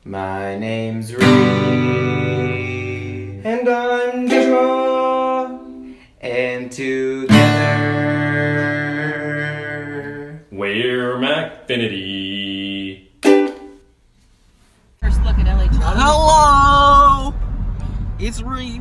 My name's Reed, and I'm Jeshua, and together we're MakFinity. First look at LA. Hello! It's Reed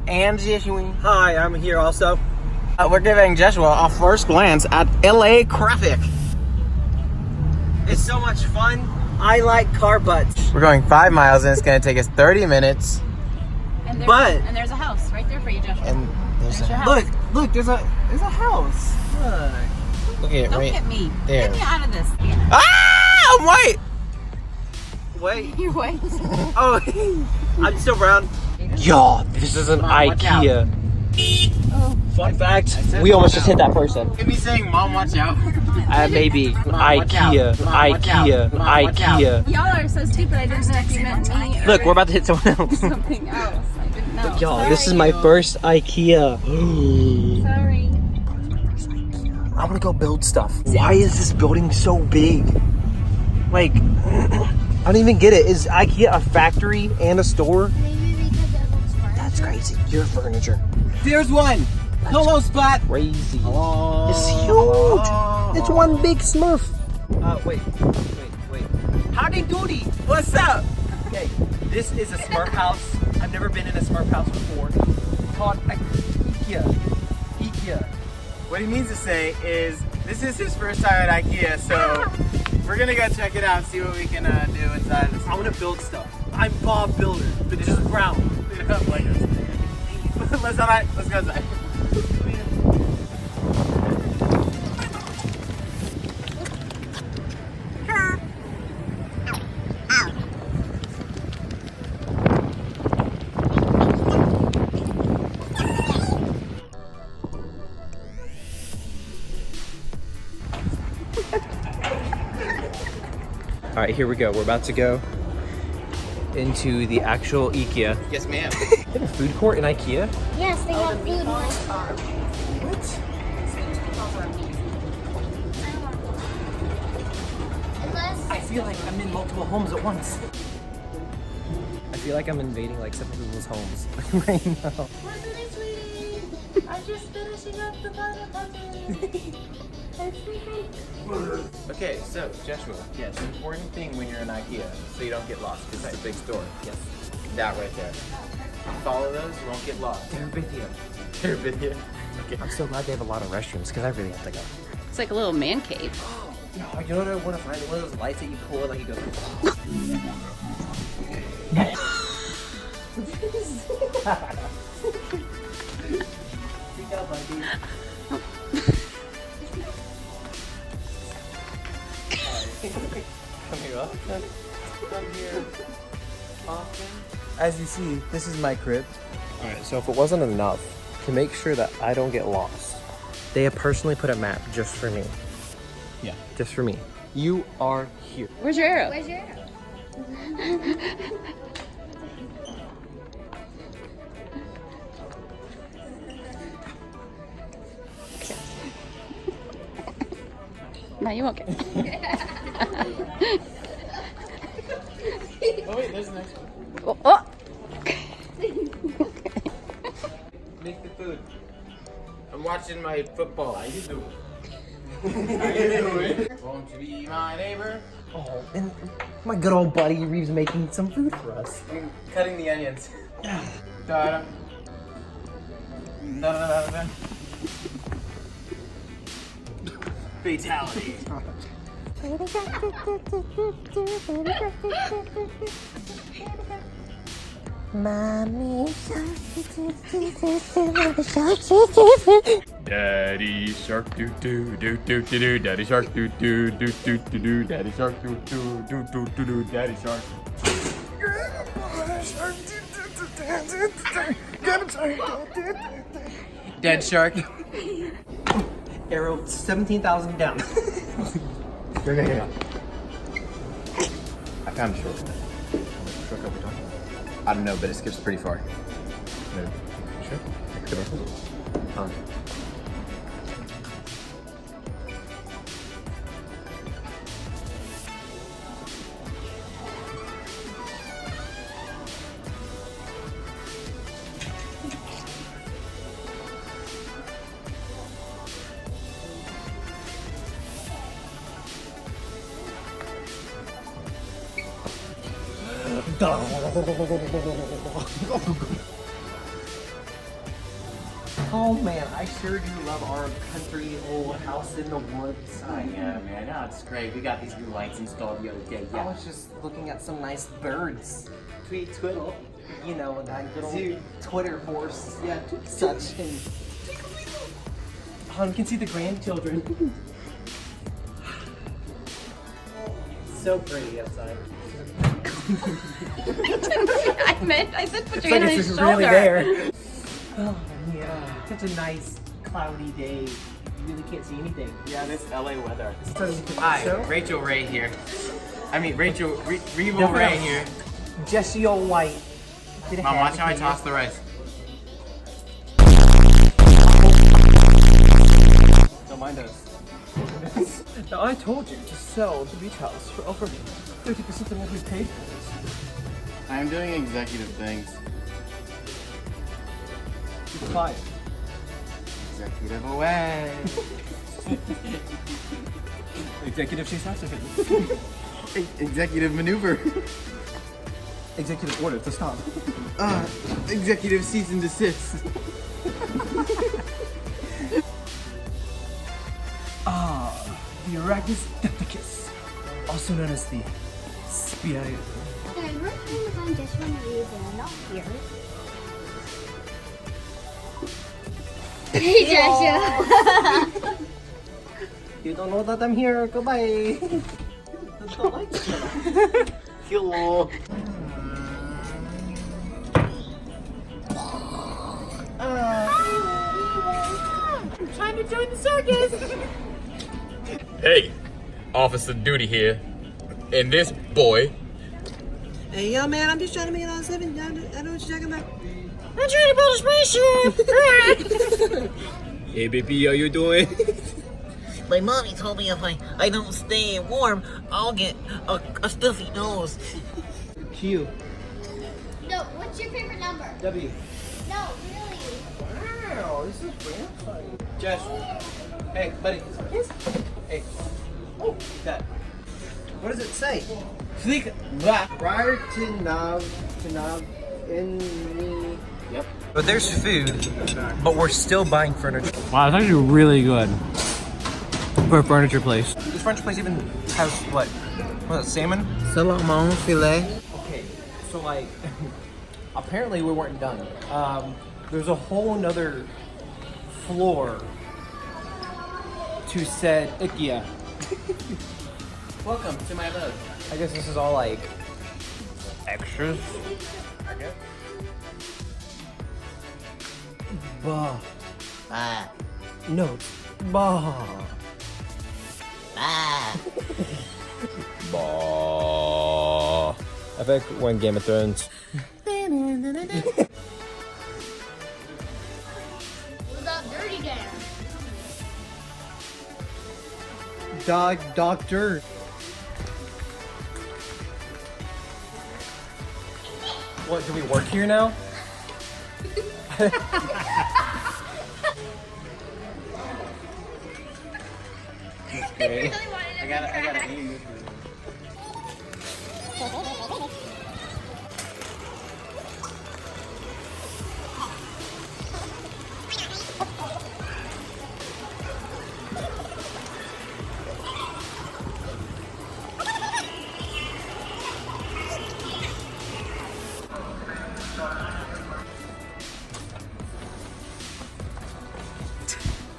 and Jeshua. Hi, I'm here also. We're giving Jeshua a first glance at LA traffic. It's so much fun. I like car butts. We're going 5 miles and it's gonna take us 30 minutes. And there's a house right there for you, Joshua. And there's your a house. Look, there's a house. look at it Don't right get me. there. Get me out of this. Ah! I'm white! Wait. You're white. Oh, I'm still brown. Yo, this is an Mom, watch out. IKEA. Oh. Fun fact, said we almost watch just hit that person. Could be saying, Mom, watch out. Maybe. Mom, watch out. IKEA, Mom, watch out. IKEA, Mom, watch IKEA. Y'all are so stupid. I didn't know if you meant me. Or Look, we're about to hit someone else. something else. I didn't know. Y'all, this is my first IKEA. Sorry. I want to go build stuff. Why is this building so big? Like, I don't even get it. Is IKEA a factory and a store? Maybe because it looks fun. That's crazy. Your furniture. There's one. Hello, Spot. Crazy. Hello. It's huge. It's one big Smurf. Wait. Howdy doody. What's up? Okay, this is a Smurf house. I've never been in a Smurf house before. It's called IKEA. IKEA. What he means to say is, this is his first time at IKEA, so we're gonna go check it out and see what we can do inside of this. I want to build stuff. I'm Bob Builder, but it's just brown. Legos. Let's go inside. All right, here we go. We're about to go into the actual IKEA. Yes, ma'am. They have a food court in IKEA? Yes, they have food. Unless I feel like I'm in multiple homes at once. I feel like I'm invading like some people's homes right now. wasn't it, sweetie? I'm just finishing up the final touches. Okay, so Jeshua, yes, important thing when you're in IKEA, so you don't get lost, because it's a big store. Yes. That right there. Follow those, you won't get lost. They're video. They're video. Okay. I'm so glad they have a lot of restrooms because I really have to go. It's like a little man cave. No, you know what I want to find? One of those lights that you pull, like you go. Speak up, buddy. Come here, up. Come here. Often. As you see, this is my crib. All right, so if it wasn't enough, to make sure that I don't get lost, they have personally put a map just for me. Yeah. Just for me. You are here. Where's your arrow? Where's your arrow? No, you won't get. Oh wait, there's the next one. Oh. Make the food. I'm watching my football. How you doing? How you doing? Won't you be my neighbor? Oh, and my good old buddy Reeves making some food for us. I'm cutting the onions. Da-da. Da-da-da-da. Fatality. Daddy shark doo doo doo doo doo doo. Daddy shark doo doo doo doo doo doo. Daddy shark doo doo doo doo doo doo. Daddy shark. Dead shark. Arrow 17,000 down. Here. I found a shortcut. Which shortcut are we talking about? I don't know, but it skips pretty far. No. Sure? Huh. Oh man, I sure do love our country old house in the woods. Oh yeah, man. No, it's great. We got these new lights installed the other day. I was just looking at some nice birds. Tweet twiddle. You know, that good old Twitter force. Yeah, such. And you can see the grandchildren. So pretty outside. I said put It's your like hand on this his is shoulder. really there. Oh yeah, such a nice cloudy day. You really can't see anything. Yeah, this LA weather. So, Hi, so, Rachel Ray here. I mean, Rachel Revo Ray here. Jeshua White. Mom, watch how I toss the rice. Don't mind us. Now I told you to sell the beach house for over 30% of what we paid for this. I'm doing executive things. You're fired. Executive away. Executive chase after him. Executive maneuver. Executive order to stop. Executive cease and desist. The Arachis Depticus, also known as the spider. Dad, what time was on Jeshua and Maria? Not here. Hey, Jeshua. You don't know that I'm here. Goodbye. Don't like that. Hello. I'm trying to join the circus. Hey, Officer Duty here. And this boy. Hey, yo, man, I'm just trying to make it on 7. I know what you're talking about. I'm trying to build a spaceship. Hey, baby, how you doing? My mommy told me if I don't stay warm, I'll get a stuffy nose. Q. No, what's your favorite number? W. No, really. Wow, this is brand. Jess. Hey, buddy. Yes. Hey. Oh, that. What does it say? Flick that. Prior to Nav in the. Yep. But there's food, but we're still buying furniture. Wow, it's actually really good for a furniture place. This furniture place even has what? What is it, salmon? Salmon filet. Okay, so like, apparently we weren't done. There's a whole nother floor to said IKEA. Welcome to my abode. I guess this is all like extras. Okay. Bah. Ah. No. Bah. Ah. I think when Game of Thrones. What about Dirty Dan? Doctor. What, do we work here now? Okay. I gotta aim this.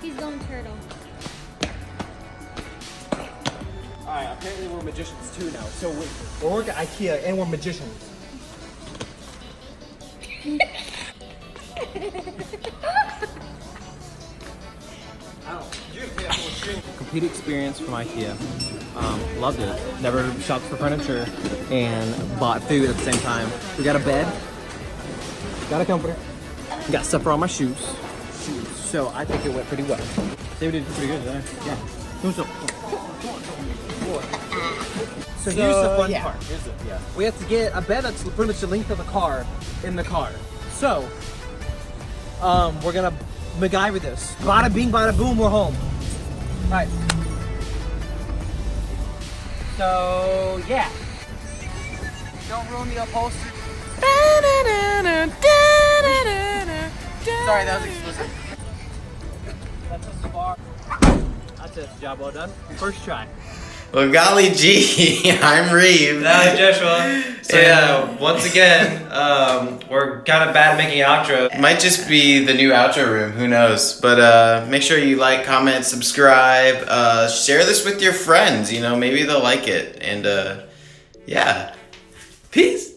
He's going turtle. Alright, apparently we're magicians too now. So we're working at IKEA and we're magicians. Complete experience from IKEA. Loved it. Never shopped for furniture and bought food at the same time. We got a bed, got a comforter, got stuff for all my shoes. So I think it went pretty well. David did pretty good there. Yeah. So here's the fun part. We have to get a bed that's pretty much the length of a car in the car. So, we're gonna MacGyver this. Bada bing, bada boom, we're home. Alright. So, yeah. Don't ruin the upholstery. Sorry, that was explicit. That's a spar. That's it. Job well done. First try. Well, golly gee, I'm Reeve. That was Jeshua. So yeah, once again, we're kind of bad making outro. It might just be the new outro room, who knows? But make sure you like, comment, subscribe, share this with your friends, you know, maybe they'll like it. And yeah, peace.